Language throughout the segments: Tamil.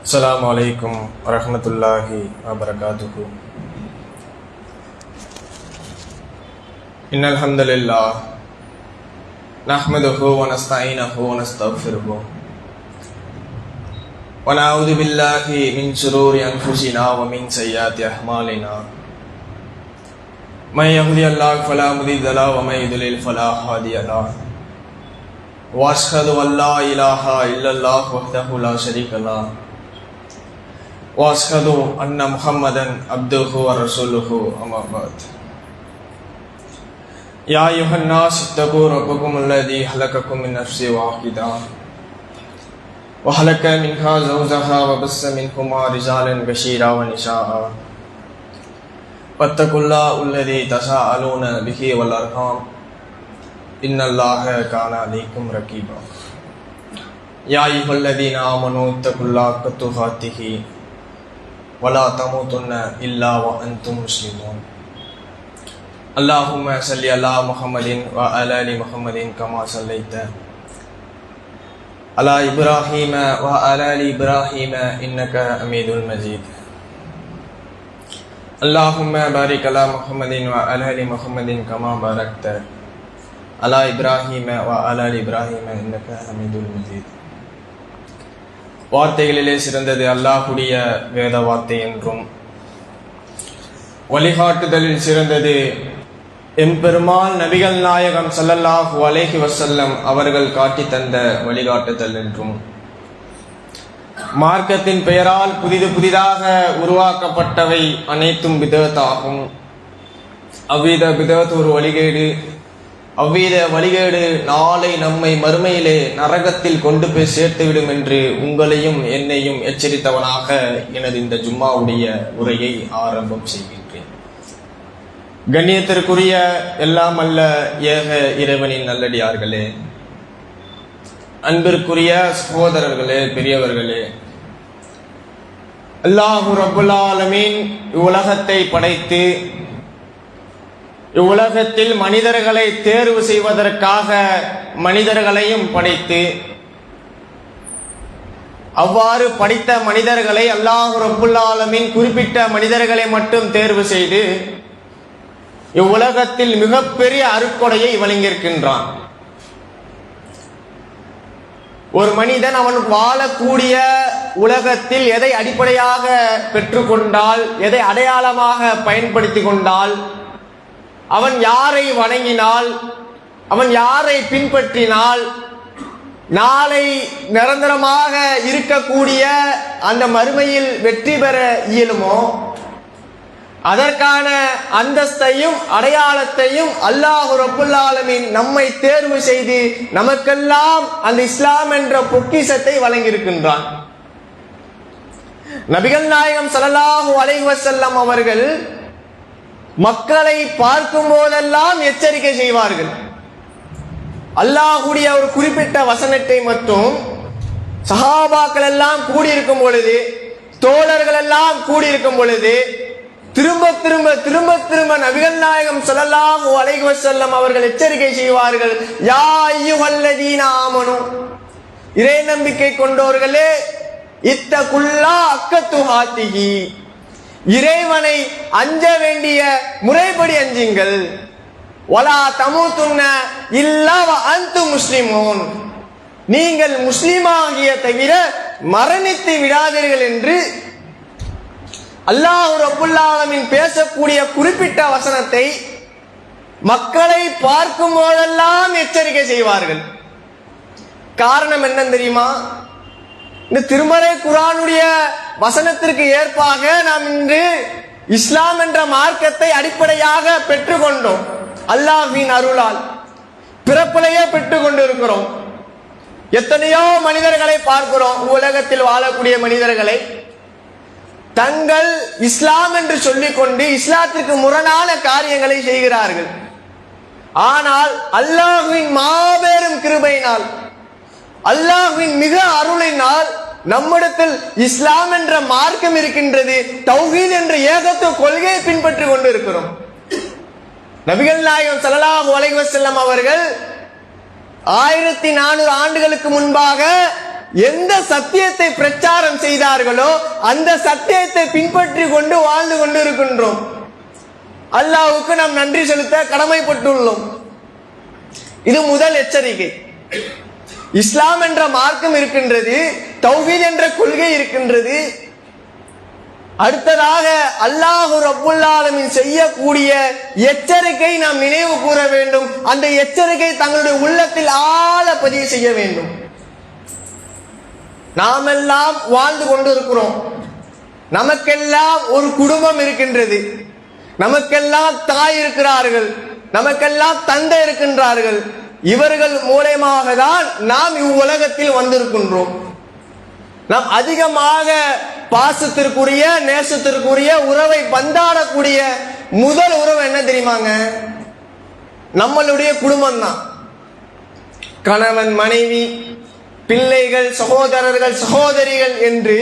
السلام عليكم ورحمة الله وبركاته. إن الحمد لله نحمده ونستعينه ونستغفره ونعوذ بالله من شرور أنفسنا ومن سيئات أعمالنا. من يهدي الله فلا مضل له ومن يضلل فلا هادي له. وأشهد أن لا إله إلا الله وحده لا شريك له وأشهد أن محمدا عبده ورسوله أما بعد. يا أيها الناس اتقوا ربكم الذي خلقكم من نفس واحدة وخلق منها زوجها وبث منهما رجالا كثيرا ونساء واتقوا الله الذي تساءلون به والأرحام إن الله كان عليكم رقيبا. يا أيها الذين آمنوا اتقوا الله حق تقاته ولا تموتن إلا وأنتم مسلمون. اللهم صل على محمد وعلى آل محمد كما صليت على إبراهيم وعلى آل إبراهيم إنك حميد مجيد. اللهم بارك على محمد وعلى آل محمد كما باركت على إبراهيم وعلى آل إبراهيم إنك حميد مجيد. வார்த்தைகளிலே சிறந்தது அல்லாஹ்வுடைய வேத வார்த்தை என்றும், வழிகாட்டுதலில் சிறந்தது எம்பெருமான் நபிகள் நாயகம் ஸல்லல்லாஹு அலைஹி வஸல்லம் அவர்கள் காட்டி தந்த வழிகாட்டுதல் என்றும், மார்க்கத்தின் பெயரால் புதிதாக உருவாக்கப்பட்டவை அனைத்தும் பிதஅத்தாகும். அவ்வித பிதஅத் ஒரு வழிகேடு. அவ்வித வழிகேடு நாளை நம்மை மறுமையிலே நரகத்தில் கொண்டு போய் சேர்த்துவிடும் என்று உங்களையும் என்னையும் எச்சரித்தவனாக எனது இந்த ஜும்மாவுடைய உரையை ஆரம்பம் செய்கின்றேன். கண்ணியத்திற்குரிய எல்லாம் அல்ல ஏக இறைவனின் நல்லடியார்களே, அன்பிற்குரிய சகோதரர்களே, பெரியவர்களே, அல்லாஹு ரப்புல் ஆலமீன் இவ்வுலகத்தை படைத்து இவ்வுலகத்தில் மனிதர்களை தேர்வு செய்வதற்காக மனிதர்களையும் படைத்து, அவ்வாறு படித்த மனிதர்களை அல்லாஹ் ரப்புல் ஆலமீன் குறிப்பிட்ட மனிதர்களை மட்டும் தேர்வு செய்து இவ்வுலகத்தில் மிகப்பெரிய அருட்கொடையை வழங்கியிருக்கின்றான். ஒரு மனிதன் அவன் வாழக்கூடிய உலகத்தில் எதை அடிப்படையாக பெற்றுக்கொண்டால், எதை அடையாளமாக பயன்படுத்தி கொண்டால், அவன் யாரை வணங்கினால், அவன் யாரை பின்பற்றினால் நாளை நிரந்தரமாக இருக்கக்கூடிய அந்த மறுமையில் வெற்றி பெற இயலுமோ, அதற்கான அந்தஸ்தையும் அடையாளத்தையும் அல்லாஹ் ரப்புல் ஆலமீன் நம்மை தேர்வு செய்து நமக்கெல்லாம் அந்த இஸ்லாம் என்ற பொக்கிஷத்தை வழங்கியிருக்கின்றான். நபிகள் நாயகம் ஸல்லல்லாஹு அலைஹி வஸல்லம் அவர்கள் மக்களை பார்க்கும் போதெல்லாம் எச்சரிக்கை செய்வார்கள். அல்லாஹ்வுடைய ஒரு குறிப்பிட்ட வசனத்தை மட்டும் சஹாபாக்கள் எல்லாம் கூடியிருக்கும் பொழுது, தோழர்கள் எல்லாம் கூடியிருக்கும் பொழுது திரும்ப திரும்ப திரும்ப திரும்ப நபிகள் நாயகம் ஸல்லல்லாஹு அலைஹி வஸல்லம் அவர்கள் எச்சரிக்கை செய்வார்கள். யா அய்யுஹல்லதீன ஆமனு, இறை நம்பிக்கை கொண்டோர்களே, இத்தகுல்லா அக்கத்துஹாத்திஹி, இறைவனை அஞ்ச வேண்டிய முறைப்படி அஞ்சுங்கள். வலா தமூதுன்ன இல்லா வ அன்தும் முஸ்லிமூன், நீங்கள் முஸ்லிமாகிய தவிர மரணித்து விடாதீர்கள் என்று அல்லாஹ் ரப்புல் ஆலமீன் பேசக்கூடிய குறிப்பிட்ட வசனத்தை மக்களை பார்க்கும் போதெல்லாம் எச்சரிக்கை செய்வார்கள். காரணம் என்னன்னு தெரியுமா? இந்த திருமறை குர்ஆனுடைய வசனத்திற்கு ஏற்பாக நாம் இன்று இஸ்லாம் என்ற மார்க்கத்தை அடிப்படையாக பெற்றுக்கொண்டோம். அல்லாஹ்வின் அருளால் பிறப்பிலேயே பெற்றுக் கொண்டிருக்கிறோம். எத்தனையோ மனிதர்களை பார்க்கிறோம், உலகத்தில் வாழக்கூடிய மனிதர்களை தங்கள் இஸ்லாம் என்று சொல்லிக்கொண்டு இஸ்லாத்திற்கு முரணான காரியங்களை செய்கிறார்கள். ஆனால் அல்லாஹ்வின் மாபெரும் கிருபையினால், அல்லாஹ்வின் மிக அருளினால் நம்மிடத்தில் இஸ்லாம் என்ற மார்க்கம் இருக்கின்றது. தௌஹீத் என்ற ஏகத்துவ கொள்கையை பின்பற்றி கொண்டிருக்கிறோம். நபிகள் நாயகம் ஸல்லல்லாஹு அலைஹி வஸல்லம் அவர்கள் 1400 ஆண்டுகளுக்கு முன்பாக எந்த சத்தியத்தை பிரச்சாரம் செய்தார்களோ அந்த சத்தியத்தை பின்பற்றி கொண்டு வாழ்ந்து கொண்டு இருக்கின்றோம். அல்லாஹ்வுக்கு நாம் நன்றி செலுத்த கடமைப்பட்டுள்ளோம். இது முதல் எச்சரிக்கை. இஸ்லாம் என்ற மார்க்கம் இருக்கின்றது, தௌஹீத் என்ற கொள்கை இருக்கின்றது. அடுத்ததாக அல்லாஹ் ரப்புல் ஆலமீன் செய்யக்கூடிய எச்சரிக்கை நாம் நினைவு கூற வேண்டும். அந்த எச்சரிக்கை தங்களுடைய உள்ளத்தில் ஆழ பதிவு செய்ய வேண்டும். நாமெல்லாம் வாழ்ந்து கொண்டிருக்கிறோம். நமக்கெல்லாம் ஒரு குடும்பம் இருக்கின்றது, நமக்கெல்லாம் தாய் இருக்கிறார்கள், நமக்கெல்லாம் தந்தை இருக்கின்றார்கள். இவர்கள் மூலமாக தான் நாம் இவ்வுலகத்தில் வந்திருக்கின்றோம். நாம் அதிகமாக பாசத்திற்குரிய நேசத்திற்குரிய உறவை பந்தாடக்கூடிய முதல் உறவு என்ன தெரியுமாங்க? நம்மளுடைய குடும்பம் தான். கணவன் மனைவி, பிள்ளைகள், சகோதரர்கள் சகோதரிகள் என்று,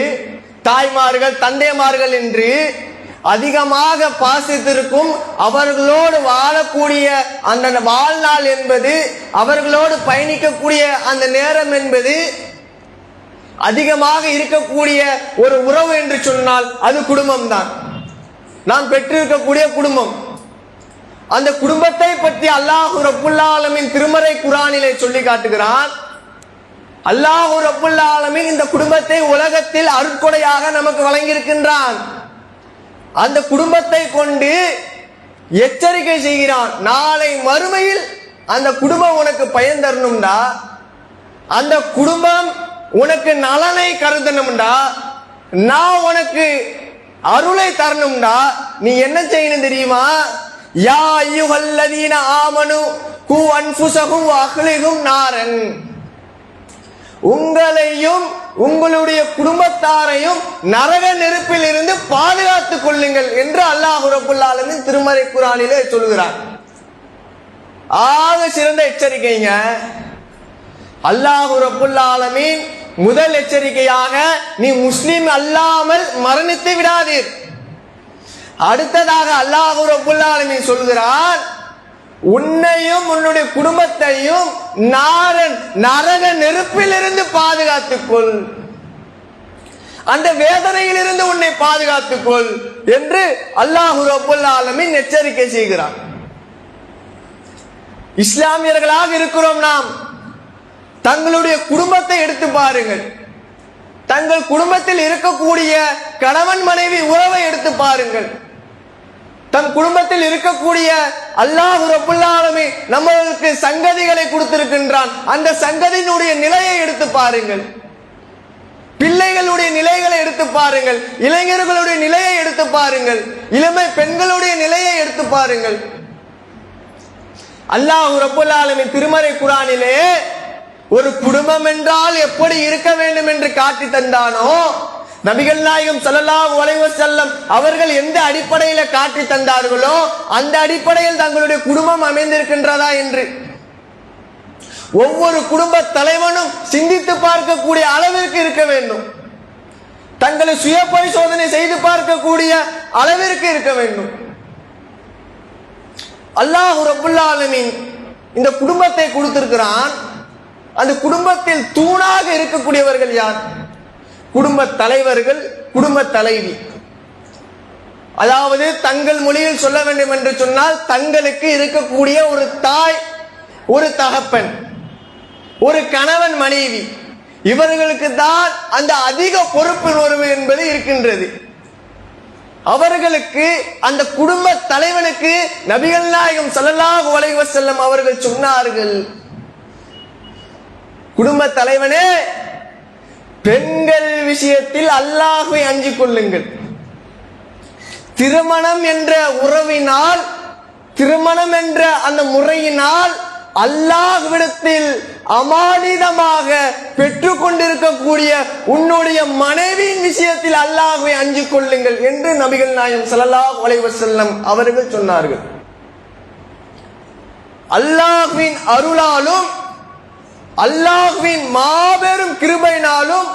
தாய்மார்கள் தந்தைமார்கள் என்று அதிகமாக பாசித்திருக்கும் அவர்களோடு வாழக்கூடிய அந்த வாழ்நாள் என்பது, அவர்களோடு பயணிக்கக்கூடிய அந்த நேரம் என்பது அதிகமாக இருக்கக்கூடிய ஒரு உறவு என்று சொன்னால் அது குடும்பம் தான். நாம் பெற்றிருக்கக்கூடிய குடும்பம். அந்த குடும்பத்தை பற்றி அல்லாஹ் ரப்புல் ஆலமீன் திருமறை குர்ஆனிலே சொல்லி காட்டுகிறான். அல்லாஹ் ரப்புல் ஆலமீன் இந்த குடும்பத்தை உலகத்தில் அருட்கொடையாக நமக்கு வழங்கியிருக்கின்றான். அந்த குடும்பத்தை கொண்டு எச்சரிக்கை செய்கிறான். நாளை மறுமையில் அந்த குடும்பம் உனக்கு பயன் தரணும்டா, அந்த குடும்பம் உனக்கு நலனை கருதணும்டா, நான் உனக்கு அருளை தரணும்டா, நீ என்ன செய்யணும் தெரியுமா? யா அய்யுஹல்லதீன ஆமனு கூ அன்ஃபுஸகும் வ அஹ்லிகும் நாரன், உங்களையும் உங்களுடைய குடும்பத்தாரையும் நரக நெருப்பில் இருந்து பாதுகாத்துக் கொள்ளுங்கள் என்று அல்லாஹ் ரப்புல் ஆலமீன் திருமறை குர்ஆனிலே சொல்கிறார். ஆக சிறந்த எச்சரிக்கைங்க. அல்லாஹ் ரப்புல் ஆலமீன் முதல் எச்சரிக்கையாக நீ முஸ்லிம் அல்லாமல் மரணித்து விடாதீர். அடுத்ததாக அல்லாஹ் ரப்புல் ஆலமீன் சொல்கிறான், உன்னையும் உன்னுடைய குடும்பத்தையும் நரக நெருப்பிலிருந்து பாதுகாத்துக் கொள், அந்த வேதனையிலிருந்து உன்னை பாதுகாத்துக் கொள் என்று அல்லாஹ் ரப்புல் ஆலமீன் எச்சரிக்கை செய்கிறான். இஸ்லாமியர்களாக இருக்கிறோம் நாம். தங்களுடைய குடும்பத்தை எடுத்து பாருங்கள். தங்கள் குடும்பத்தில் இருக்கக்கூடிய கணவன் மனைவி உறவை எடுத்து பாருங்கள். தன் குடும்பத்தில் இருக்கக்கூடிய அல்லாஹ் ரப்புல் ஆலமீன் நம்மளுக்கு சங்கதிகளை கொடுத்திருக்கின்றான். அந்த சங்கதியினுடைய நிலையை எடுத்து பாருங்கள். பிள்ளைகளுடைய நிலைகளை எடுத்து பாருங்கள். இளைஞர்களுடைய நிலையை எடுத்து பாருங்கள். இளமை பெண்களுடைய நிலையை எடுத்து பாருங்கள். அல்லாஹ் ரப்புல் ஆலமீன் திருமறை குர்ஆனிலே ஒரு குடும்பம் என்றால் எப்படி இருக்க வேண்டும் என்று காட்டி தந்தானோ, நபிகள் நாயகம் ஸல்லல்லாஹு அலைஹி வஸல்லம் அவர்கள் எந்த அடிப்படையில காட்டி தந்தார்களோ அந்த அடிப்படையில் தங்களுடைய குடும்பம் அமைந்திருக்கின்றதா என்று ஒவ்வொரு குடும்ப தலைவனும் சிந்தித்து பார்க்கக்கூடிய அளவிற்கு இருக்க வேண்டும். தங்களை சுய பரிசோதனை செய்து பார்க்கக்கூடிய அளவிற்கு இருக்க வேண்டும். அல்லாஹ் ரப்புல் ஆலமீன் இந்த குடும்பத்தை கொடுத்திருக்கிறான். அந்த குடும்பத்தில் தூணாக இருக்கக்கூடியவர்கள் யார்? குடும்ப தலைவர்கள், குடும்ப தலைவி. அதாவது தங்கள் மொழியில் சொல்ல வேண்டும் என்று சொன்னால், தங்களுக்கு இருக்கக்கூடிய ஒரு தாய், ஒரு தகப்பன், ஒரு கணவன் மனைவி, இவர்களுக்கு தான் அந்த அதிக பொறுப்புணர்வு என்பது இருக்கின்றது. அவர்களுக்கு, அந்த குடும்ப தலைவனுக்கு நபிகள் நாயகம் ஸல்லல்லாஹு அலைஹி வஸல்லம் அவர்கள் சொன்னார்கள், குடும்ப தலைவனே, பெண்கள் விஷயத்தில் அல்லாஹ்வை அஞ்சிக் கொள்ளுங்கள். திருமணம் என்ற உறவினால், திருமணம் என்ற அந்த முறையினால் அல்லாஹ்விடத்தில் அமானிதமாக பெற்றுக் கொண்டிருக்கக்கூடிய உன்னுடைய மனைவியின் விஷயத்தில் அல்லாஹ்வை அஞ்சிக் கொள்ளுங்கள் என்று நபிகள் நாயகம் ஸல்லல்லாஹு அலைஹி வஸல்லம் அவர்கள் சொன்னார்கள். அல்லாஹ்வின் அருளாலும் அல்லாஹ்வின் மாபெரும் கிருபையினாலும்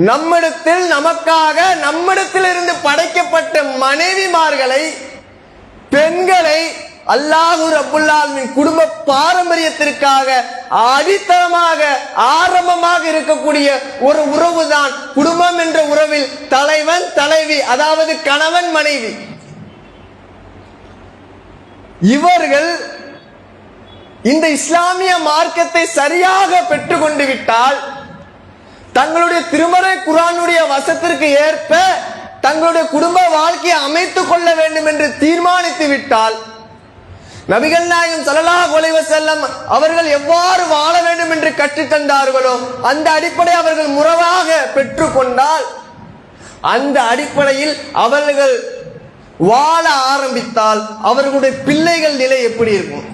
நம்மிடத்தில், நமக்காக நம்மிடத்தில் இருந்து படைக்கப்பட்ட மனைவிமார்களை, பெண்களை அல்லாஹ் ரப்புல் ஆலமீன் குடும்ப பாரம்பரியத்திற்காக அடித்தளமாக, ஆரம்பமாக இருக்கக்கூடிய ஒரு உறவு தான் குடும்பம் என்ற உறவில் தலைவன் தலைவி, அதாவது கணவன் மனைவி. இவர்கள் இந்த இஸ்லாமிய மார்க்கத்தை சரியாக பெற்றுக்கொண்டு விட்டால், தங்களுடைய திருமறை குர்ஆனுடைய வசத்திற்கு ஏற்ப தங்களுடைய குடும்ப வாழ்க்கையை அமைத்துக் கொள்ள வேண்டும் என்று தீர்மானித்து விட்டால், நபிகள் நாயகம் ஸல்லல்லாஹு அலைஹி வஸல்லம் அவர்கள் எவ்வாறு வாழ வேண்டும் என்று கற்றுத் தந்தார்களோ அந்த அடிப்படை அவர்கள் முறையாக பெற்றுக்கொண்டால், அந்த அடிப்படையில் அவர்கள் வாழ ஆரம்பித்தால் அவர்களுடைய பிள்ளைகள் நிலை எப்படி இருக்கும்?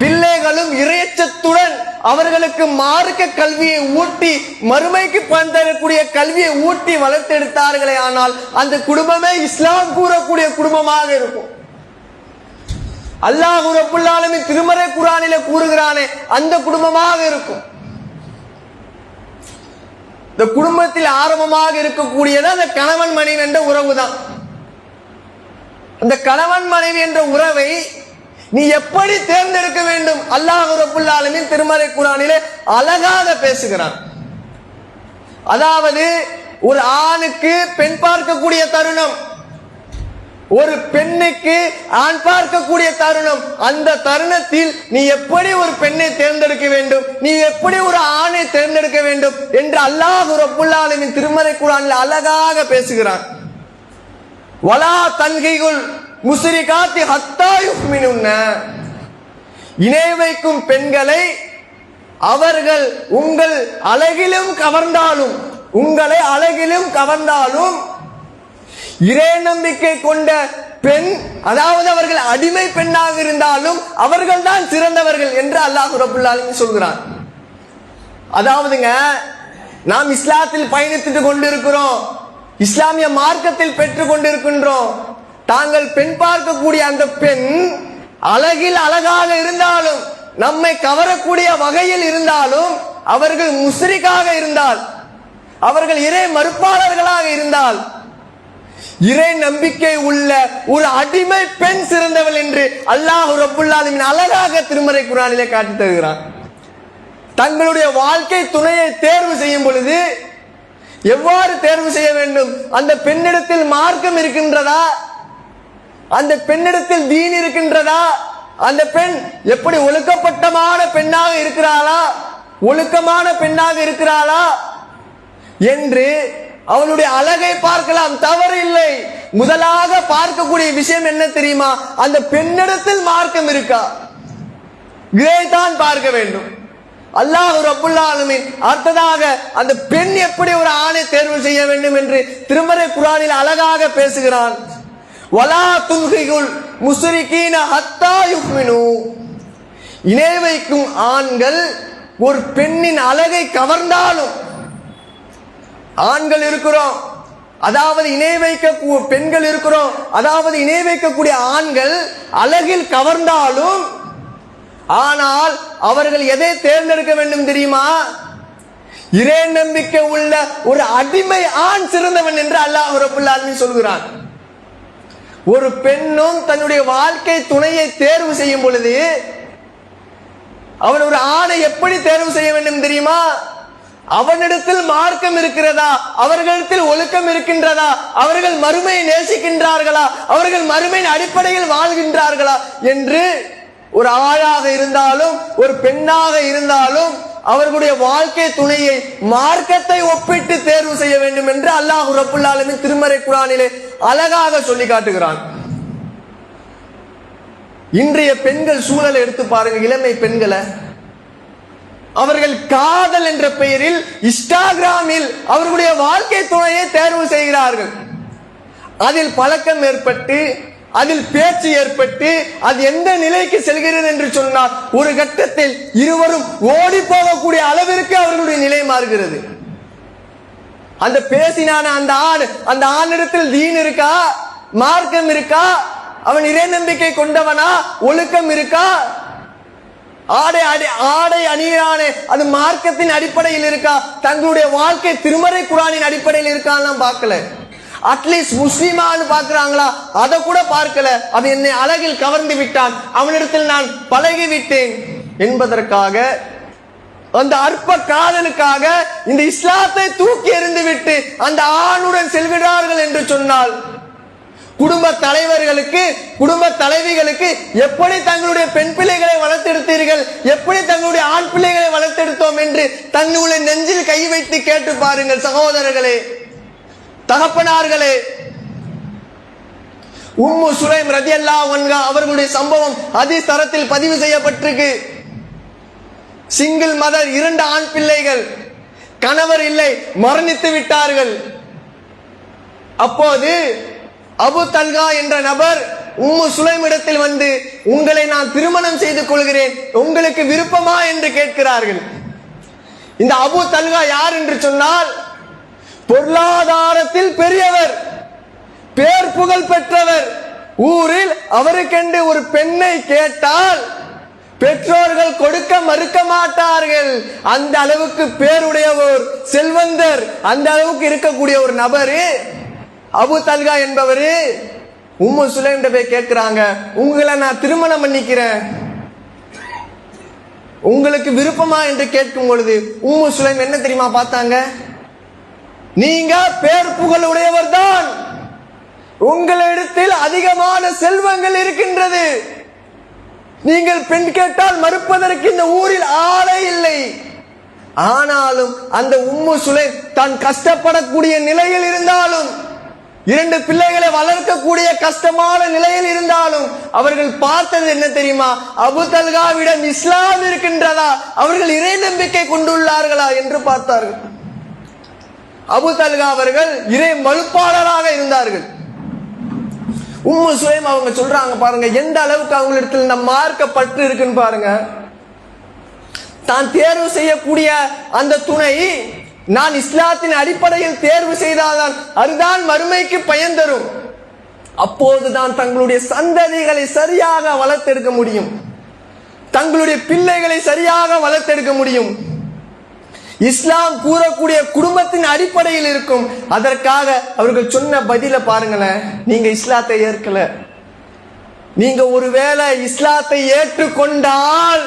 பிள்ளைகளும் இறையச்சத்துடன் அவர்களுக்கு மார்க்க கல்வியை ஊட்டி, மறுமைக்கு தரக்கூடிய கல்வியை ஊட்டி வளர்த்தெடுத்தார்களே ஆனால் அந்த குடும்பமே இஸ்லாம் கூறக்கூடிய குடும்பமாக இருக்கும். அல்லாஹ் ரப்புல் ஆலமீன் திருமறை குர்ஆனிலே கூறுகிறானே அந்த குடும்பமாக இருக்கும். இந்த குடும்பத்தில் ஆரம்பமாக இருக்கக்கூடியது அந்த கணவன் மனைவி என்ற உறவு தான். அந்த கணவன் மனைவி என்ற உறவை நீ எப்படி தேர்ந்தெடுக்க வேண்டும்? அல்லாஹ் ரப்புல் ஆலமீன் திருமறை குர்ஆனிலே அழகாக பேசுகிறான். அதாவது ஒரு ஆணுக்கு பெண் பார்க்கக்கூடிய தருணம், ஒரு பெண்ணுக்கு ஆண் பார்க்கக்கூடிய தருணம். அந்த தருணத்தில் நீ எப்படி ஒரு பெண்ணை தேர்ந்தெடுக்க வேண்டும், நீ எப்படி ஒரு ஆணை தேர்ந்தெடுக்க வேண்டும் என்று அல்லாஹ் ரப்புல் ஆலமீன் திருமறை குர்ஆனில் அழகாக பேசுகிறான். வலா தன்கிகுல் முஸ்ரிகாத்தி ஹத்தா யுஃமினுன்ன, இணை வைக்கும் பெண்களை அவர்கள் உங்கள் அழகிலும் கவர்ந்தாலும், உங்களை அழகிலும் கவர்ந்தாலும், இறை நம்பிக்கை கொண்ட பெண், அதாவது அவர்கள் அடிமை பெண்ணாக இருந்தாலும் அவர்கள் தான் சிறந்தவர்கள் என்று அல்லாஹ் ரப்புல் ஆலமீன் சொல்கிறான். அதாவதுங்க, நாம் இஸ்லாத்தில் பயணித்துட்டு கொண்டிருக்கிறோம், இஸ்லாமிய மார்க்கத்தில் பெற்றுக் கொண்டிருக்கின்றோம். தாங்கள் பெண் பார்க்கக்கூடிய அந்த பெண் அழகில் அழகாக இருந்தாலும், நம்மை கவரக்கூடிய வகையில் இருந்தாலும், அவர்கள் முஸ்ரிக்காக இருந்தால், அவர்கள் இறை மறுப்பாளர்களாக இருந்தால், இறை நம்பிக்கை உள்ள ஒரு அடிமை பெண் சிறந்தவள் என்று அல்லாஹ் ரப்புல் ஆலமீன் அழகாக திருமறை குர்ஆனிலே காட்டி தருகிறான். தங்களுடைய வாழ்க்கை துணையை தேர்வு செய்யும் பொழுது எவ்வாறு தேர்வு செய்ய வேண்டும்? அந்த பெண்ணிடத்தில் மார்க்கம் இருக்கின்றதா? அந்த பெண்ணிடத்தில் தீன் இருக்கின்றதா? அந்த பெண் எப்படி ஒழுக்கப்பட்டமான பெண்ணாக இருக்கிறாளா, ஒழுக்கமான பெண்ணாக இருக்கிறாளா என்று அவளுடைய அழகை பார்க்கலாம், தவறு இல்லை. முதலாக பார்க்கக்கூடிய விஷயம் என்ன தெரியுமா? அந்த பெண்ணிடத்தில் மார்க்கம் இருக்கா, இதைத்தான் பார்க்க வேண்டும். அல்லாஹ் ரப்புல் ஆலமீன் அடுத்ததாக அந்த பெண் எப்படி ஒரு ஆணை தேர்வு செய்ய வேண்டும் என்று திருமறை குர்ஆனில் அழகாக பேசுகிறான். வலா துன்ஹிகுல் முஸ்ரிகீன ஹத்தா யுஃமினு. இணை வைக்கும் ஆண்கள் ஒரு பெண்ணின் அழகை கவர்ந்தாலும், ஆண்கள் இருக்கிறோம், அதாவது இணை வைக்க பெண்கள் இருக்கிறோம், அதாவது இணை வைக்கக்கூடிய ஆண்கள் அழகில் கவர்ந்தாலும், ஆனால் அவர்கள் எதை தேர்ந்தெடுக்க வேண்டும் தெரியுமா? இறை நம்பிக்கை உள்ள ஒரு அடிமை ஆண் சிறந்தவன் என்று அல்லாஹ் ரப்புல் ஆலமீன் சொல்கிறான். ஒரு பெண்ணும் தன்னுடைய வாழ்க்கை துணையை தேர்வு செய்யும் பொழுது அவன் ஒரு ஆணை எப்படி தேர்வு செய்ய வேண்டும் தெரியுமா? அவனிடத்தில் மார்க்கம் இருக்கிறதா, அவர்களிடத்தில் ஒழுக்கம் இருக்கின்றதா, அவர்கள் மறுமையை நேசிக்கின்றார்களா, அவர்கள் மறுமையின் அடிப்படையில் வாழ்கின்றார்களா என்று ஒரு ஆளாக இருந்தாலும் ஒரு பெண்ணாக இருந்தாலும் அவர்களுடைய வாழ்க்கை துணையை மார்க்கத்தை ஒப்பிட்டு தேர்வு செய்ய வேண்டும் என்று அல்லாஹ் ரப்புல் ஆலமீன் திருமறை குர்ஆனிலே அழகாக சொல்லி காட்டுகிறான். இன்றைய பெண்கள் சூழலை எடுத்து பாருங்க, இளமை பெண்களை. அவர்கள் காதல் என்ற பெயரில் இன்ஸ்டாகிராமில் அவர்களுடைய வாழ்க்கை துணையை தேர்வு செய்கிறார்கள். அதில் பழக்கம் ஏற்பட்டு, அதில் பேச்சு ஏற்பட்டு, அது எந்த நிலைக்கு செல்கிறது என்று சொன்னால் ஒரு கட்டத்தில் இருவரும் ஓடி போகக்கூடிய அளவிற்கு அவர்களுடைய நிலை மாறுகிறது. அந்த பேசினான அந்த ஆணிடத்தில் தீன் இருக்கா, மார்க்கம் இருக்கா, அவன் இறை நம்பிக்கை கொண்டவனா, ஒழுக்கம் இருக்கா, ஆடை அணியானே அது மார்க்கத்தின் அடிப்படையில் இருக்கா, தங்களுடைய வாழ்க்கை திருமறை குர்ஆனின் அடிப்படையில் இருக்கான்னு பார்க்கல. அட்லீஸ்ட் முஸ்லிமான்னு பார்க்கிறாங்களா, அதை கூட பார்க்கல. அது என்னை அழகில் கவர்ந்து விட்டான், அவனிடத்தில் நான் பழகி விட்டேன் என்பதற்காக, அந்த அற்ப காதலுக்காக இந்த இஸ்லாத்தை தூக்கி எறிந்து விட்டு அந்த ஆணுடன் செல்கிறார்கள் என்று சொன்னால், குடும்ப தலைவர்களுக்கு, குடும்ப தலைவிகளுக்கு எப்படி தங்களுடைய பெண் பிள்ளைகளை வளர்த்தெடுத்தீர்கள், எப்படி தங்களுடைய ஆண் பிள்ளைகளை வளர்த்தெடுத்தோம் என்று தங்களுடைய நெஞ்சில் கை வைத்து கேட்டு பாருங்கள் சகோதரர்களே, தகப்பனார்களே. உம்மு சுலைம் ரலியல்லாஹு அன்ஹா அவர்களுடைய சம்பவம் ஹதீஸ் தரத்தில் பதிவு செய்யப்பட்டிருக்கு. சிங்கிள் மதர், 2 ஆண் பிள்ளைகள், கணவர் இல்லை, மரணித்து விட்டார்கள். அப்போது அபு தல்கா என்ற நபர் உம்மு சுலைம் இடத்தில் வந்து, உங்களை நான் திருமணம் செய்து கொள்கிறேன், உங்களுக்கு விருப்பமா என்று கேட்கிறார்கள். இந்த அபு தல்கா யார் என்று சொன்னால், பொருளாதாரத்தில் பெரியவர், பேர் புகழ் பெற்றவர். ஊரில் அவருக்கென்று ஒரு பெண்ணை கேட்டால் பெற்றோர்கள் கொடுக்க மறுக்க மாட்டார்கள். அந்த அளவுக்கு பேருடையவர், செல்வந்தர், அந்த அளவுக்கு இருக்கக்கூடிய ஒரு நபரு அபு தல்கா என்பவரு உம்மு சுலைம் போய் கேட்கிறாங்க, உங்களை நான் திருமணம் பண்ணிக்கிறேன், உங்களுக்கு விருப்பமா என்று கேட்கும் பொழுது உம்மு சுலைம் என்ன தெரியுமா பார்த்தாங்க? நீங்க பேர் புகழ் உடையவர் தான், உங்களிடத்தில் அதிகமான செல்வங்கள் இருக்கின்றது, நீங்கள் பெண் கேட்டால் மறுப்பதற்கு இந்த ஊரில் ஆளே இல்லை. ஆனாலும் அந்த உம்மு சுலைம் தான் கஷ்டப்படக்கூடிய நிலையில் இருந்தாலும், 2 பிள்ளைகளை வளர்க்கக்கூடிய கஷ்டமான நிலையில் இருந்தாலும் அவர்கள் பார்த்தது என்ன தெரியுமா? அபு தல்காவிடம் இஸ்லாம் இருக்கின்றதா, அவர்கள் இறை நம்பிக்கை கொண்டுள்ளார்களா என்று பார்த்தார்கள். அபு தல்கா அவர்கள் இறை மறுப்பாளராக இருந்தார்கள். உம்மு சுலைம் அவங்க சொல்றாங்க பாருங்க, எந்த அளவுக்கு அவங்களிடத்தில் இந்த மார்க்க பற்று இருக்குன்னு பாருங்க. தான் தேர்வு செய்யக்கூடிய அந்த துணை நான் இஸ்லாத்தின் அடிப்படையில் தேர்வு செய்தால்தான் அதுதான் மறுமைக்கு பயன் தரும். அப்போதுதான் தங்களுடைய சந்ததிகளை சரியாக வளர்த்தெடுக்க முடியும், தங்களுடைய பிள்ளைகளை சரியாக வளர்த்தெடுக்க முடியும். இஸ்லாம் கூறக்கூடிய குடும்பத்தின் அடிப்படையில் இருக்கும். அதற்காக அவர்கள் சொன்ன பதில பாருங்களேன். நீங்க இஸ்லாத்தை ஏற்கல, நீங்க ஒருவேளை இஸ்லாத்தை ஏற்றுக்கொண்டால்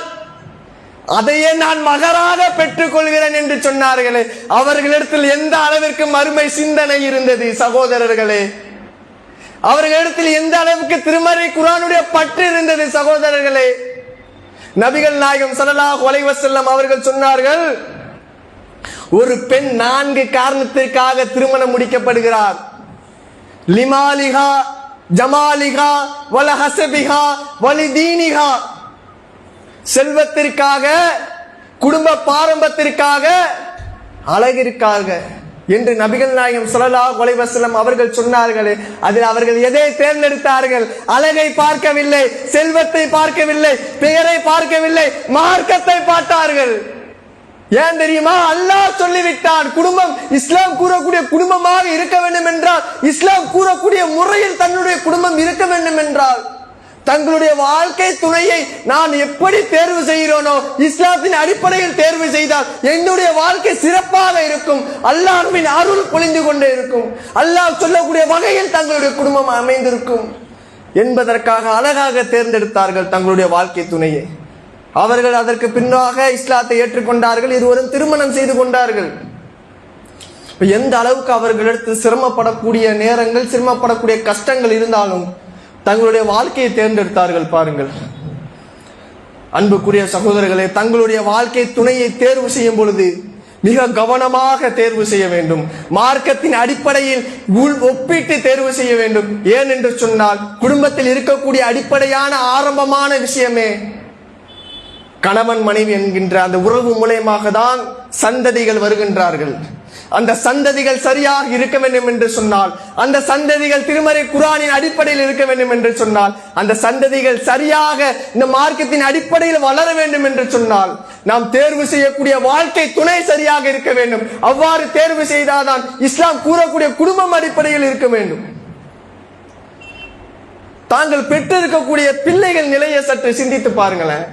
அதையே நான் மகராக பெற்றுக் கொள்கிறேன் என்று சொன்னார்களே, அவர்களிடத்தில் எந்த அளவிற்கு மறுமை சிந்தனை இருந்தது சகோதரர்களே. அவர்களிடத்தில் எந்த அளவுக்கு திருமறை குர்ஆனுடைய பற்று இருந்தது சகோதரர்களே. நபிகள் நாயகம் ஸல்லல்லாஹு அலைஹி வஸல்லம் அவர்கள் சொன்னார்கள், ஒரு பெண் 4 காரணத்திற்காக திருமணம் முடிக்கப்படுகிறார். லிமாலிஹா ஜமாலிஹா வல ஹஸபிஹா வலிதீனிஹா. செல்வத்திற்காக, குடும்ப பாரம்பரியத்திற்காக, அழகிற்காக என்று நபிகள் நாயகம் ஸல்லல்லாஹு அலைஹி வஸல்லம் அவர்கள் சொன்னார்களே, அதில் அவர்கள் எதை தேர்ந்தெடுத்தார்கள்? அழகை பார்க்கவில்லை, செல்வத்தை பார்க்கவில்லை, பெயரை பார்க்கவில்லை, மார்க்கத்தை பார்த்தார்கள். ஏன் தெரியுமா? அல்லாஹ் சொல்லிவிட்டான், குடும்பம் இஸ்லாம் கூறக்கூடிய குடும்பமாக இருக்க வேண்டும் என்றால், இஸ்லாம் கூறக்கூடிய முறையில் தன்னுடைய குடும்பம் இருக்க வேண்டும் என்றால், தங்களுடைய வாழ்க்கை துணையை நான் எப்படி தேர்வு செய்கிறோனோ இஸ்லாத்தின் அடிப்படையில் தேர்வு செய்தால் என்னுடைய வாழ்க்கை சிறப்பாக இருக்கும். அல்லாஹ்வின் அருள் பொழிந்து கொண்டே இருக்கும். அல்லாஹ் சொல்லக்கூடிய வகையில் தங்களுடைய குடும்பம் அமைந்திருக்கும் என்பதற்காக அழகாக தேர்ந்தெடுத்தார்கள் தங்களுடைய வாழ்க்கை துணையை. அவர்கள் அதற்கு பின்னாக இஸ்லாத்தை ஏற்றுக்கொண்டார்கள். இருவரும் திருமணம் செய்து கொண்டார்கள். எந்த அளவுக்கு அவர்களிடத்தில் சிரமப்படக்கூடிய நேரங்கள், சிரமப்படக்கூடிய கஷ்டங்கள் இருந்தாலும் தங்களுடைய வாழ்க்கையை தேர்ந்தெடுத்தார்கள். பாருங்கள் அன்புக்குரிய சகோதரர்களே, தங்களுடைய வாழ்க்கை துணையை தேர்வு செய்யும் பொழுது மிக கவனமாக தேர்வு செய்ய வேண்டும். மார்க்கத்தின் அடிப்படையில் ஒப்பிட்டு தேர்வு செய்ய வேண்டும். ஏன் என்று சொன்னால், குடும்பத்தில் இருக்கக்கூடிய அடிப்படையான ஆரம்பமான விஷயமே கணவன் மனைவி என்கின்ற அந்த உறவு மூலமாக தான் சந்ததிகள் வருகின்றார்கள். அந்த சந்ததிகள் சரியாக இருக்க வேண்டும் என்று சொன்னால், அந்த சந்ததிகள் திருமறை குர்ஆனின் அடிப்படையில் இருக்க வேண்டும் என்று சொன்னால், அந்த சந்ததிகள் சரியாக இந்த மார்க்கத்தின் அடிப்படையில் வளர வேண்டும் என்று சொன்னால், நாம் தேர்வு செய்யக்கூடிய வாழ்க்கை துணை சரியாக இருக்க வேண்டும். அவ்வாறு தேர்வு செய்தால்தான் இஸ்லாம் கூறக்கூடிய குடும்பம் அடிப்படையில் இருக்க வேண்டும். தாங்கள் பெற்றிருக்கக்கூடிய பிள்ளைகள் நிலையை சற்று சிந்தித்து பாருங்களேன்.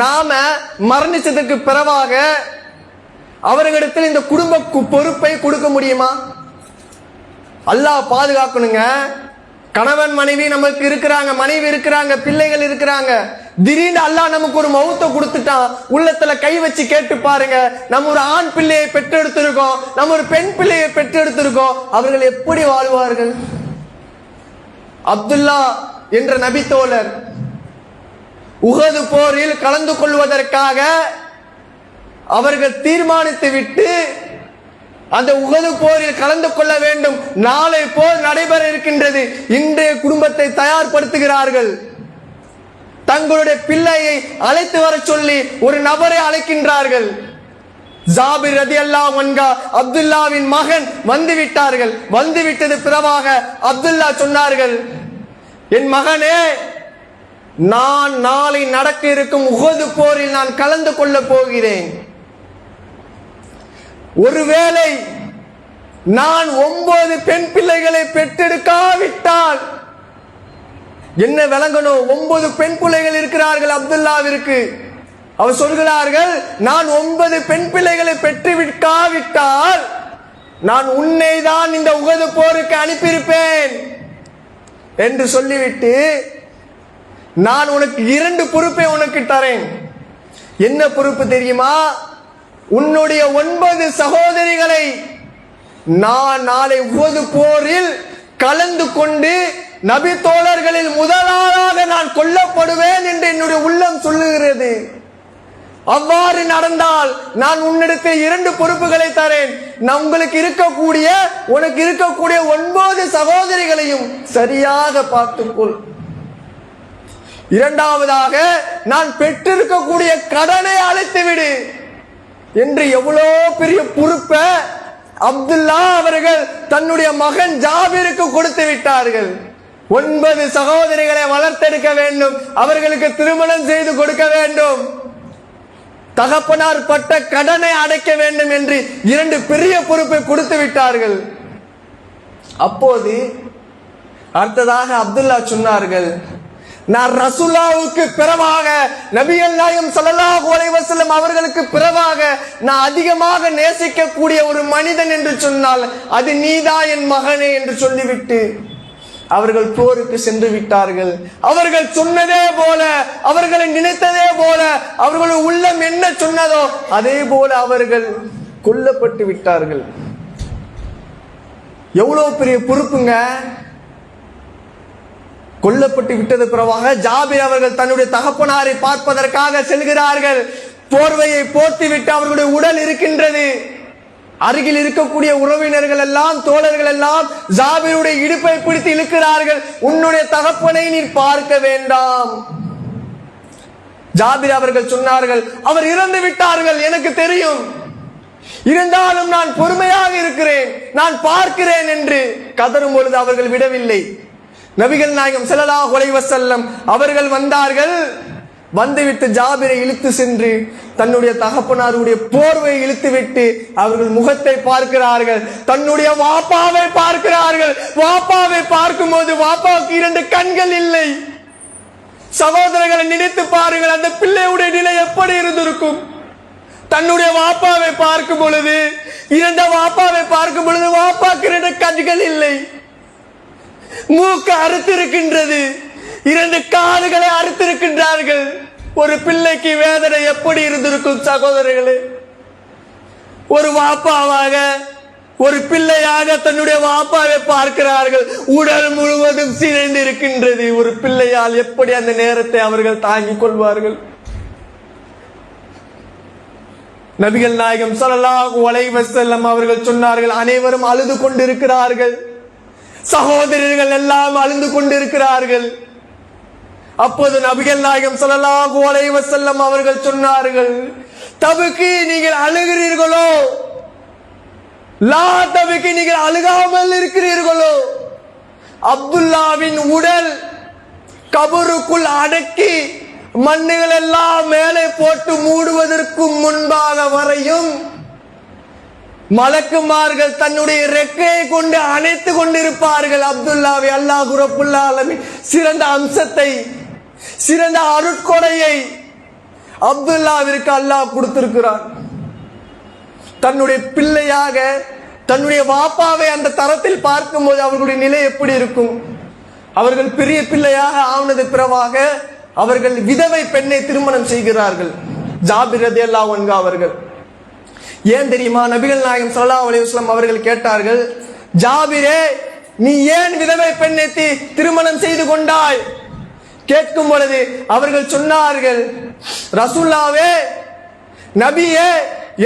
நாம மரணிச்சதுக்கு பிறவாக அவர்களிடத்தில் இந்த குடும்ப பொறுப்பை கொடுக்க முடியுமா? அல்லாஹ் பாதுகாக்கணுங்க. கணவன் மனைவி நமக்கு இருக்கிறாங்க, மனைவி இருக்கிறாங்க, பிள்ளைகள் இருக்கிறாங்க. திடீர்னு அல்லாஹ் நமக்கு ஒரு மௌத்தை கொடுத்துட்டான். உள்ளத்துல கை வச்சு கேட்டு பாருங்க, நம்ம ஒரு ஆண் பிள்ளையை பெற்றெடுத்திருக்கோம், நம்ம ஒரு பெண் பிள்ளையை பெற்றெடுத்திருக்கோம், அவர்கள் எப்படி வாழ்வார்கள்? அப்துல்லா என்ற நபி தோழர் உஹது போரில் கலந்து கொள்வதற்காக அவர்கள் தீர்மானித்து விட்டு அந்த உஹது போரில் கலந்து கொள்ள வேண்டும். நாளை போர் நடைபெற இருக்கின்றது. இன்றைய குடும்பத்தை தயார்படுத்துகிறார்கள். தங்களுடைய பிள்ளையை அழைத்து வர சொல்லி ஒரு நபரை அழைக்கின்றார்கள். ஜாபிர் ரலியல்லாஹு அன்ஹு அப்துல்லாவின் மகன் வந்து விட்டார்கள். வந்துவிட்டது பிறவாக அப்துல்லா சொன்னார்கள், என் மகனே, நான் நாளை நடக்க இருக்கும் உஹது போரில் நான் கலந்து கொள்ள போகிறேன். ஒருவேளை நான் 9 பெண் பிள்ளைகளை பெற்றெடுக்காவிட்டால் என்ன விளங்கணும்? 9 பெண் பிள்ளைகள் இருக்கிறார்கள் அப்துல்லாவிற்கு. அவர் சொல்கிறார்கள், நான் 9 பெண் பிள்ளைகளை பெற்றுவிட்டாவிட்டால் நான் உன்னை தான் இந்த உஹது போருக்கு அனுப்பியிருப்பேன் என்று சொல்லிவிட்டு, நான் உனக்கு 2 பொறுப்பை உனக்கு தரேன். என்ன பொறுப்பு தெரியுமா? உன்னுடைய 9 சகோதரிகளை நான் நாளை உஹது போரில் கலந்து கொண்டு நபி தோழர்களில் முதலாளாக நான் கொல்லப்படுவேன் என்று என்னுடைய உள்ளம் சொல்லுகிறது. அவ்வாறு நடந்தால் நான் உன்னிடத்தில் 2 பொறுப்புகளை தரேன். உனக்கு இருக்கக்கூடிய 9 சகோதரிகளையும் சரியாக பார்த்துக்கொள். இரண்டாவதாக, நான் பெற்றிருக்கக்கூடிய கடனை அழைத்து விடு என்று எவ்வளோ பெரிய பொறுப்பை அப்துல்லா அவர்கள் தன்னுடைய மகன் ஜாபிருக்கு கொடுத்து விட்டார்கள். 9 சகோதரிகளை வளர்த்தெடுக்க வேண்டும், அவர்களுக்கு திருமணம் செய்து கொடுக்க வேண்டும், தகப்பனார் பட்ட கடனை அடைக்க வேண்டும் என்று 2 பெரிய பொறுப்பை கொடுத்து விட்டார்கள். அப்போது அடுத்ததாக அப்துல்லா சொன்னார்கள், நான் ரசூலுல்லாஹ்வுக்கு பிறவாக, நபிகள் நாயகம் ஸல்லல்லாஹு அலைஹி வஸல்லம் அவர்களுக்கு பிறவாக நான் அதிகமாக நேசிக்கக்கூடிய ஒரு மனிதன் என்று சொன்னால் அது நீதான் என் மகனே என்று சொல்லிவிட்டு அவர்கள் போருக்கு சென்று விட்டார்கள். அவர்கள் சொன்னதே போல, அவர்களை நினைத்ததே போல, அவர்களுடைய உள்ளம் என்ன சொன்னதோ அதே போல அவர்கள் கொல்லப்பட்டு விட்டார்கள். எவ்வளவு பெரிய பொறுப்புங்க! கொல்லப்பட்டு விட்டது பிறவாக ஜாபிர் அவர்கள் தன்னுடைய தகப்பனாரை பார்ப்பதற்காக செல்கிறார்கள். போர்வையை போர்த்தி விட்டு அவர்களுடைய உடல் இருக்கின்றது. அருகில் இருக்கக்கூடிய உறவினர்கள் எல்லாம் தோழர்கள் எல்லாம் ஜாபிருடைய இடுப்பை பிடித்து இழுக்கிறார்கள். உன்னுடைய தகப்பனை நீ பார்க்க வேண்டாம். ஜாபிர் அவர்கள் சொன்னார்கள், அவர் இறந்து விட்டார்கள், எனக்கு தெரியும், இருந்தாலும் நான் பொறுமையாக இருக்கிறேன், நான் பார்க்கிறேன் என்று கதறும் பொழுது அவர்கள் விடவில்லை. நபிகள் நாயகம் ஸல்லல்லாஹு அலைஹி வஸல்லம் அவர்கள் வந்தார்கள். வந்துவிட்டு ஜாபிரை இழுத்து சென்று தன்னுடைய தகப்பனாருடைய போர்வை இழுத்துவிட்டு அவர்கள் முகத்தை பார்க்கிறார்கள். தன்னுடைய வாப்பாவை பார்க்கிறார்கள். வாப்பாவை பார்க்கும் போது வாப்பாவுக்கு 2 கண்கள் இல்லை. சகோதரர்களை நினைத்து பாருங்கள், அந்த பிள்ளையுடைய நிலை எப்படி இருந்திருக்கும். தன்னுடைய வாப்பாவை பார்க்கும் பொழுது, 2 வாப்பாவை பார்க்கும் பொழுது வாப்பாக்கு 2 கண்கள் இல்லை, மூக்கு அறுத்திருக்கின்றது, 2 காதுகளை அறுத்திருக்கின்றார்கள். ஒரு பிள்ளைக்கு வேதனை எப்படி இருந்திருக்கும் சகோதரர்களே. ஒரு வாப்பாவாக ஒரு பிள்ளையாக தன்னுடைய வாப்பாவை பார்க்கிறார்கள். உடல் முழுவதும் சிதைந்து இருக்கின்றது. ஒரு பிள்ளையால் எப்படி அந்த நேரத்தை அவர்கள் தாங்கிக் கொள்வார்கள்? நபிகள் நாயகம் ஸல்லல்லாஹு அலைஹி வஸல்லம் அவர்கள் சொன்னார்கள், அனைவரும் அழுது கொண்டிருக்கிறார்கள், சகோதரர்கள் எல்லாம் அழுது கொண்டிருக்கிறார்கள். அப்போது நபிகள் நாயகம் ஸல்லல்லாஹு அலைஹி வஸல்லம் அவர்கள் சொன்னார்கள், தபுக்கி, நீங்கள் அழுகிறீர்களோ? லா தபுக்கி, நீங்கள் அழுகாமல் இருக்கிறீர்களோ? அப்துல்லாவின் உடல் கபருக்குள் அடக்கி மண்ணுகள் எல்லாம் மேலே போட்டு மூடுவதற்கு முன்பாக வரையும் மலக்குமார்கள் தன்னுடைய ரெக்கையை கொண்டு அணைத்து கொண்டிருப்பார்கள். அப்துல்லாவை அல்லாஹ் ரப்புல் ஆலமீன் சிறந்த அம்சத்தை, சிறந்த அருட்கொடையை அப்துல்லாவிற்கு அல்லாஹ் கொடுத்திருக்கிறார். தன்னுடைய பிள்ளையாக தன்னுடைய வாப்பாவை அந்த தரத்தில் பார்க்கும்போது அவர்களுடைய நிலை எப்படி இருக்கும்? அவர்கள் பெரிய பிள்ளையாக ஆனது பிறவாக அவர்கள் விதவை பெண்ணை திருமணம் செய்கிறார்கள். ஜாபிர் ரலியல்லாஹு அன்ஹு அவர்கள். ஏன் தெரியுமா? நபிகள் நாயகம் ஸல்லல்லாஹு அலைஹி வஸல்லம் அவர்கள் கேட்டார்கள், ஜாபிரே, நீ ஏன் விதவை பெண்ணை திருமணம் செய்து கொண்டாய்? கேட்கும் பொழுது அவர்கள் சொன்னார்கள், ரசூலுல்லாஹ்வே, நபியே,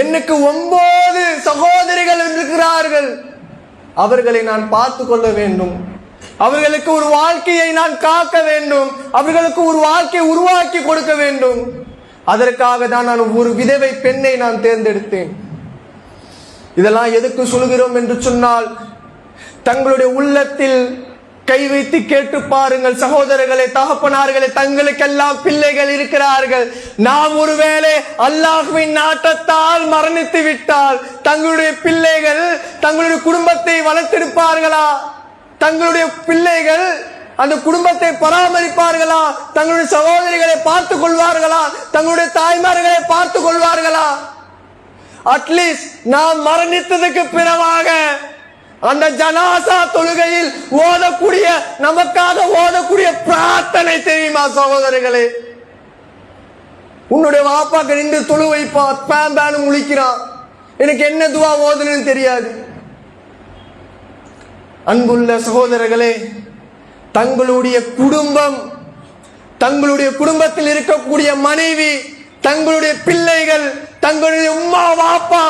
எனக்கு 9 சகோதரிகள் இருக்கிறார்கள், அவர்களை நான் பார்த்து கொள்ள வேண்டும், அவர்களுக்கு ஒரு வாழ்க்கையை நான் காக்க வேண்டும், அவர்களுக்கு ஒரு வாழ்க்கையை உருவாக்கி கொடுக்க வேண்டும், அதற்காக தான் நான் ஒரு விதவை பெண்ணை நான் தேர்ந்தெடுத்தேன். இதெல்லாம் எதுக்கு சொல்கிறோம் என்று சொன்னால், தங்களுடைய உள்ளத்தில் கை வைத்து கேட்டு பாருங்கள் சகோதரர்களே, தகப்பனார்களே, தங்களுக்கெல்லாம் பிள்ளைகள் இருக்கிறார்கள். நாம் ஒருவேளை அல்லாஹ்வின் நாட்டத்தால் மரணித்து விட்டால் தங்களுடைய பிள்ளைகள் தங்களுடைய குடும்பத்தை வளர்த்தெடுப்பார்களா? தங்களுடைய பிள்ளைகள் அந்த குடும்பத்தை பராமரிப்பார்களா? தங்களுடைய சகோதரிகளை பார்த்துக் கொள்வார்களா? தங்களுடைய தாய்மார்களை பார்த்துக் கொள்வார்களா? அட்லீஸ்ட் நாம் மரணித்ததுக்கு பிறவாக அந்த ஜனாசா தொழுகையில் ஓதக்கூடிய, நமக்காக ஓதக்கூடிய பிரார்த்தனை தெரியுமா சகோதரர்களே? உன்னுடைய வாப்பாக்கு நின்று தொழு வைப்பா, பேம்பேனு முழிக்கிறான், எனக்கு என்ன துவா ஓதுன்னு தெரியாது. அன்புள்ள சகோதரர்களே, தங்களுடைய குடும்பம், தங்களுடைய குடும்பத்தில் இருக்கக்கூடிய மனைவி, தங்களுடைய பிள்ளைகள், தங்களுடைய உம்மா வாப்பா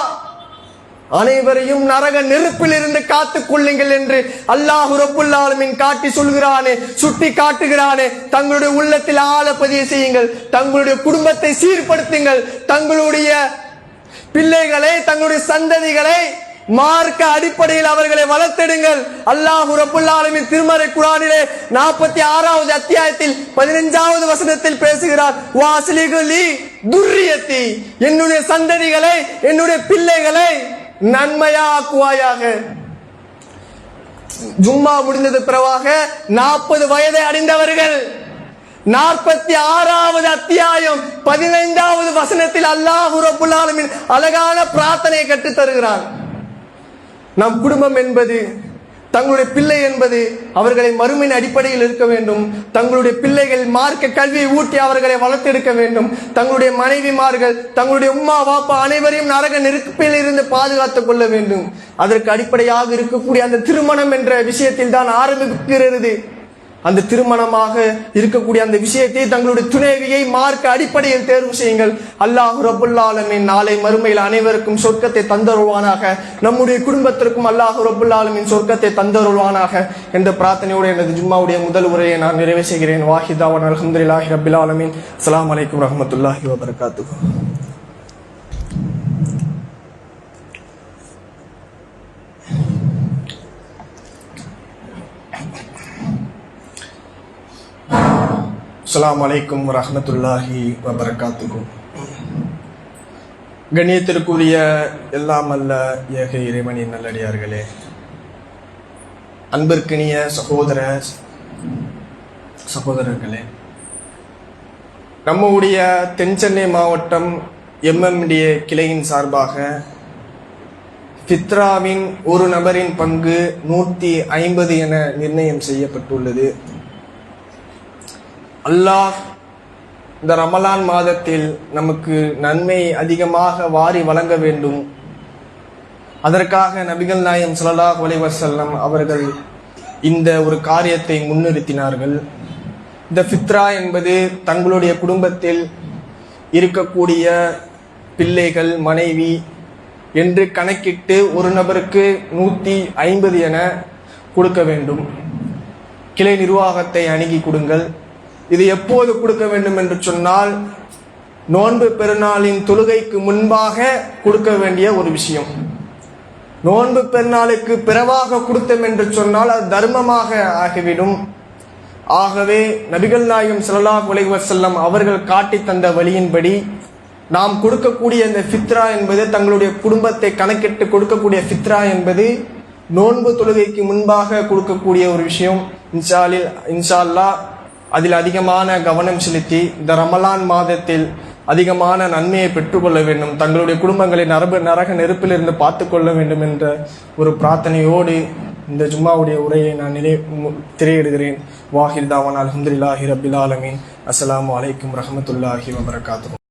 அனைவரையும் நரக நெருப்பில் இருந்து காத்துக் கொள்ளுங்கள் என்று அல்லாஹ் ரப்புல் ஆலமீன் காட்டி சொல்கிறானே, சுட்டி காட்டுகிறானே. தங்களுடைய உள்ளத்தில் ஆழ பதிய செய்யுங்கள், தங்களுடைய குடும்பத்தை சீர்படுத்துங்கள், தங்களுடைய பிள்ளைகளை, தங்களுடைய சந்ததிகளை மார்க்க அடிப்படையில் அவர்களை வளர்த்தெடுங்கள். அல்லாஹ் ரப்புல் ஆலமீன் திருமறை குர்ஆனிலே 46வது அத்தியாயத்தில் 15வது வசனத்தில் பேசுகிறார், வாஸ்லிகுலி துர்ரியத்தி, என்னுடைய சந்ததிகளை, என்னுடைய பிள்ளைகளை நன்மையாக்குவாயாக. ஜும்மா முடிந்தது பிறவாக 40 வயதை அடைந்தவர்கள் 46வது அத்தியாயம் 15வது வசனத்தில் அல்லாஹ் ரப்புல் ஆலமீன் அழகான பிரார்த்தனையை கற்றுத் தருகிறார். நம் குடும்பம் என்பது, தங்களுடைய பிள்ளை என்பது அவர்களை மறுமையின் அடிப்படையில் இருக்க வேண்டும். தங்களுடைய பிள்ளைகள் மார்க்க கல்வியை ஊட்டி அவர்களை வளர்த்தெடுக்க வேண்டும். தங்களுடைய மனைவிமார்கள், தங்களுடைய உம்மா வாப்பா அனைவரையும் நரக நெருப்பில் இருந்து பாதுகாத்துக் கொள்ள வேண்டும். அதற்கு அடிப்படையாக இருக்கக்கூடிய அந்த திருமணம் என்ற விஷயத்தில் தான் ஆரம்பிக்கிறது. அந்த திருமணமாக இருக்கக்கூடிய அந்த விஷயத்தை தங்களுடைய துணைவியை மார்க்க அடிப்படையில் தேர்வு செய்யுங்கள். அல்லாஹ் ரப்புல் ஆலமீன் நாளை மறுமையில் அனைவருக்கும் சொர்க்கத்தை தந்தருள்வானாக. நம்முடைய குடும்பத்திற்கும் அல்லாஹ் ரப்புல் ஆலமீன் சொர்க்கத்தை தந்தருள்வானாக என்ற பிரார்த்தனையோடு எனது ஜும்மாவுடைய முதல் உரையை நான் நிறைவு செய்கிறேன். வாஹிதாவன் அல்ஹம்துலில்லாஹி ரப்பில் ஆலமீன். அஸ்ஸலாமு அலைக்கும் வரஹ்மத்துல்லாஹி வபரகாத்துஹு. அஸ்ஸலாமு அலைக்கும் வரஹ்மத்துல்லாஹி வபரகாத்துஹு. கண்ணியத்திற்குரிய எல்லாம் அல்ல ஏக இறைவனின் நல்லடியார்களே, அன்பிற்கினிய சகோதரர்களே, நம்முடைய தென்சென்னை மாவட்டம் MMDA கிளையின் சார்பாக ஃபித்ராவின் ஒரு நபரின் பங்கு 150 என நிர்ணயம் செய்யப்பட்டுள்ளது. அல்லாஹ் இந்த ரமலான் மாதத்தில் நமக்கு நன்மை அதிகமாக வாரி வழங்க வேண்டும். அதற்காக நபிகள் நாயகம் ஸல்லல்லாஹு அலைஹி வஸல்லம் அவர்கள் இந்த ஒரு காரியத்தை முன்னிறுத்தினார்கள். இந்த ஃபித்ரா என்பது தங்களுடைய குடும்பத்தில் இருக்கக்கூடிய பிள்ளைகள், மனைவி என்று கணக்கிட்டு ஒரு நபருக்கு 150 என கொடுக்க வேண்டும். கிளை நிர்வாகத்தை அணுகி கொடுங்கள். இது எப்போது கொடுக்க வேண்டும் என்று சொன்னால், நோன்பு பெருநாளின் தொழுகைக்கு முன்பாக கொடுக்க வேண்டிய ஒரு விஷயம். நோன்பு பெருநாளுக்கு பிறவாக கொடுத்தோம் என்று சொன்னால் அது தர்மமாக ஆகிவிடும். ஆகவே நபிகள் நாயகம் ஸல்லல்லாஹு அலைஹி வஸல்லம் அவர்கள் காட்டி தந்த வழியின்படி நாம் கொடுக்கக்கூடிய இந்த ஃபித்ரா என்பது, தங்களுடைய குடும்பத்தை கணக்கிட்டு கொடுக்கக்கூடிய ஃபித்ரா என்பது நோன்பு தொழுகைக்கு முன்பாக கொடுக்கக்கூடிய ஒரு விஷயம். இன்ஷா அல்லாஹ் அதில் அதிகமான கவனம் செலுத்தி இந்த ரமலான் மாதத்தில் அதிகமான நன்மையை பெற்றுக்கொள்ள வேண்டும், தங்களுடைய குடும்பங்களை நரக நெருப்பிலிருந்து பார்த்து கொள்ள வேண்டும் என்ற ஒரு பிரார்த்தனையோடு இந்த ஜும்மாவுடைய உரையை நான் திரையிடுகிறேன். வாஹிர் தாவான் அல்ஹம்துலில்லாஹி ரப்பில் ஆலமீன். அஸ்ஸலாமு அலைக்கும் வரஹ்மத்துல்லாஹி வபரகாத்துஹு.